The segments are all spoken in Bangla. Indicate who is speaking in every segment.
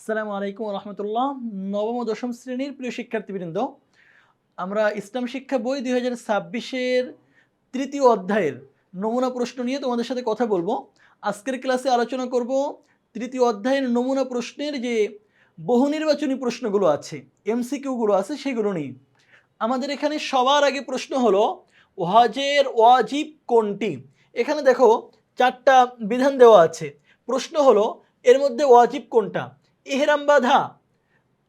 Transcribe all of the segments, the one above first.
Speaker 1: আসসালামু আলাইকুম ওয়া রাহমাতুল্লাহ। নবম ও দশম শ্রেণীর প্রিয় শিক্ষার্থীবৃন্দ, আমরা ইসলাম শিক্ষা বই 2026-এর তৃতীয় অধ্যায়ের নমুনা প্রশ্ন নিয়ে তোমাদের সাথে কথা বলবো। আজকের ক্লাসে আলোচনা করব তৃতীয় অধ্যায়ের নমুনা প্রশ্নের যে বহু নির্বাচনী প্রশ্নগুলো আছে, এমসিকিউগুলো আছে, সেগুলো নিয়ে। আমাদের এখানে সবার আগে প্রশ্ন হলো হজের ওয়াজিব কোনটি। এখানে দেখো 4টা বিধান দেওয়া আছে। প্রশ্ন হলো এর মধ্যে ওয়াজিব কোনটা? ইহরাম বাঁধা,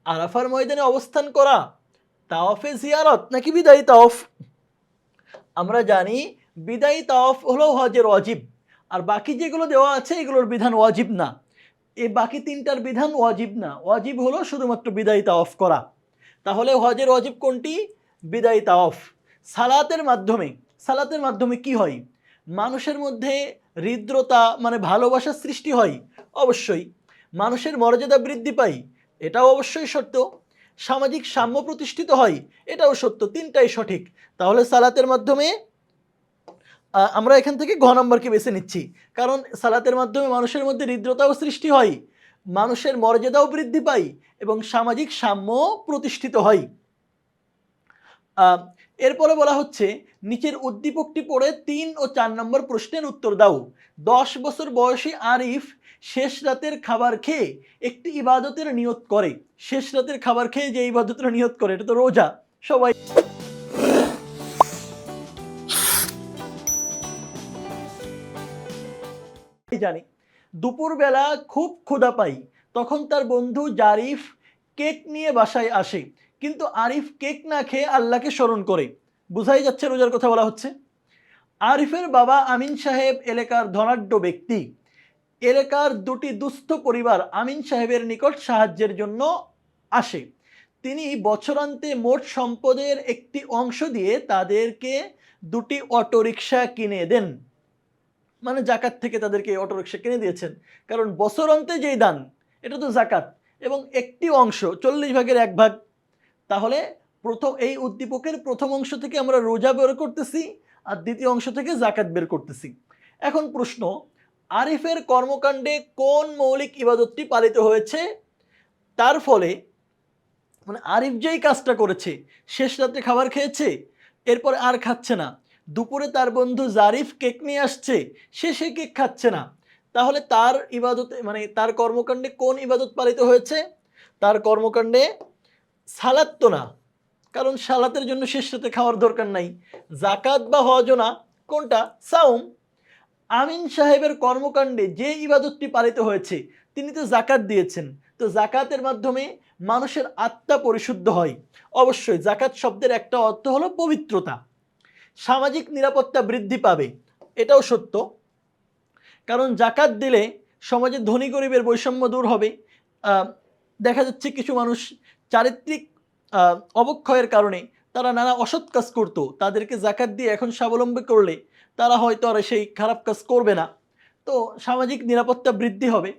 Speaker 1: আরাফার ময়দানে অবস্থান করা, তাওয়াফে জিয়ারত নাকি বিদায়ী তাওয়াফ? আমরা জানি বিদায়ী তাওয়াফ হলো হজের ওয়াজিব, আর বাকি যেগুলো দেওয়া আছে এগুলোর বিধান ওয়াজিব না। এই বাকি 3টার বিধান ওয়াজিব না, ওয়াজিব হলো শুধুমাত্র বিদায়ী তাওয়াফ করা। তাহলে হজের ওয়াজিব কোনটি? বিদায়ী তাওয়াফ। সালাতের মাধ্যমে কি হয়? মানুষের মধ্যে হৃদ্রতা মানে ভালোবাসার সৃষ্টি হয়, অবশ্যই। মানুষের মর্যাদা বৃদ্ধি পায়, এটাও অবশ্যই সত্য। সামাজিক সাম্য প্রতিষ্ঠিত হয়, এটাও সত্য। 3টাই সঠিক। তাহলে সালাতের মাধ্যমে আমরা এখান থেকে ঘ নম্বরকে বেছে নিচ্ছি, কারণ সালাতের মাধ্যমে মানুষের মধ্যে হৃদ্রতাও সৃষ্টি হয়, মানুষের মর্যাদাও বৃদ্ধি পায় এবং সামাজিক সাম্য প্রতিষ্ঠিত হয়। এরপরে বলা হচ্ছে নিচের উদ্দীপকটি পড়ে 3 ও 4 নম্বর প্রশ্নের উত্তর দাও। 10 বছর বয়সী আরিফ শেষ রাতের খাবার খেয়ে একটি ইবাদতের নিয়ত করে। শেষ রাতের খাবার খেয়ে যে ইবাদতের নিয়ত করে, এটা তো রোজা, সবাই জানি। দুপুরবেলা খুব ক্ষুধা পাই, তখন তার বন্ধু জারিফ কেক নিয়ে বাসায় আসে, কিন্তু আরিফ কেক না খেয়ে আল্লাহকে স্মরণ করে। বুঝাই যাচ্ছে রোজার কথা বলা হচ্ছে। আরিফের বাবা আমিন সাহেব এলাকার ধনাঢ্য ব্যক্তি। এলাকার 2টি দুস্থ পরিবার আমিন সাহেবের নিকট সাহায্যের জন্য আসে। তিনি বছরান্তে মোট সম্পদের একটি অংশ দিয়ে তাদেরকে 2টি অটোরিকশা কিনে দেন। মানে জাকাত থেকে তাদেরকে অটোরিকশা কিনে দিয়েছেন, কারণ বছরান্তে যেই দান এটা তো জাকাত, এবং একটি অংশ 40 ভাগের 1 ভাগ। তাহলে এই উদ্দীপকের প্রথম অংশ থেকে আমরা রোজা বের করতেছি, আর দ্বিতীয় অংশ থেকে জাকাত বের করতেছি। এখন প্রশ্ন, আরিফের কর্মকাণ্ডে কোন মৌলিক ইবাদতটি পালিত হয়েছে? তার ফলে মানে আরিফ যেই কাজটা করেছে, শেষ রাতে খাবার খেয়েছে, এরপরে আর খাচ্ছে না, দুপুরে তার বন্ধু জারিফ কেক নিয়ে আসছে, সে কেক খাচ্ছে না, তাহলে তার ইবাদতে মানে তার কর্মকাণ্ডে কোন ইবাদত পালিত হয়েছে? তার কর্মকাণ্ডে সালাত তো না, কারণ সালাতের জন্য শেষ রাতে খাওয়ার দরকার নাই। জাকাত বা হজও না, কোনটা? সাওম। আমিন সাহেবের কর্মকাণ্ডে যে ইবাদতটি পালিত হয়েছে, তিনি তো জাকাত দিয়েছেন, তো জাকাতের মাধ্যমে মানুষের আত্মা পরিশুদ্ধ হয়। অবশ্যই জাকাত শব্দের একটা অর্থ হলো পবিত্রতা। সামাজিক নিরাপত্তা বৃদ্ধি পাবে, এটাও সত্য, কারণ জাকাত দিলে সমাজে ধনী গরিবের বৈষম্য দূর হবে। দেখা যাচ্ছে কিছু মানুষ চারিত্রিক অবক্ষয়ের কারণে তারা নানা অসৎ কাজ করতো, তাদেরকে জাকাত দিয়ে এখন স্বাবলম্বী করলে তারা হয়তো আর সেই খারাপ কাজ করবে না। তো সামাজিক নিরাপত্তা বৃদ্ধি হবে,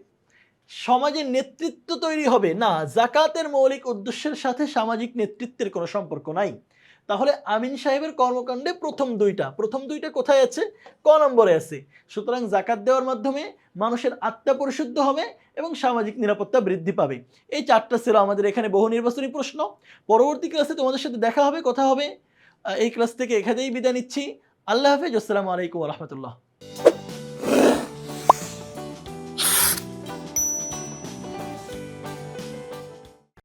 Speaker 1: সমাজের নেতৃত্ব তৈরি হবে। না, জাকাতের মৌলিক উদ্দেশ্যের সাথে সামাজিক নেতৃত্বের কোনো সম্পর্ক নাই। তাহলে আমিন সাহেবের কর্মকাণ্ডে প্রথম দুইটা কোথায় আছে? ক নম্বরে আছে। সুতরাং জাকাত দেওয়ার মাধ্যমে মানুষের আত্মা পরিশুদ্ধ হবে এবং সামাজিক নিরাপত্তা বৃদ্ধি পাবে। এই 4টা ছিল আমাদের এখানে বহু নির্বাচনী প্রশ্ন। পরবর্তী ক্লাসে তোমাদের সাথে দেখা হবে, কথা হবে। এই ক্লাস থেকে এখানেই বিদায় নিচ্ছি। আল্লাহ হাফেজ। আসসালামু আলাইকুম ওয়া রাহমাতুল্লাহ।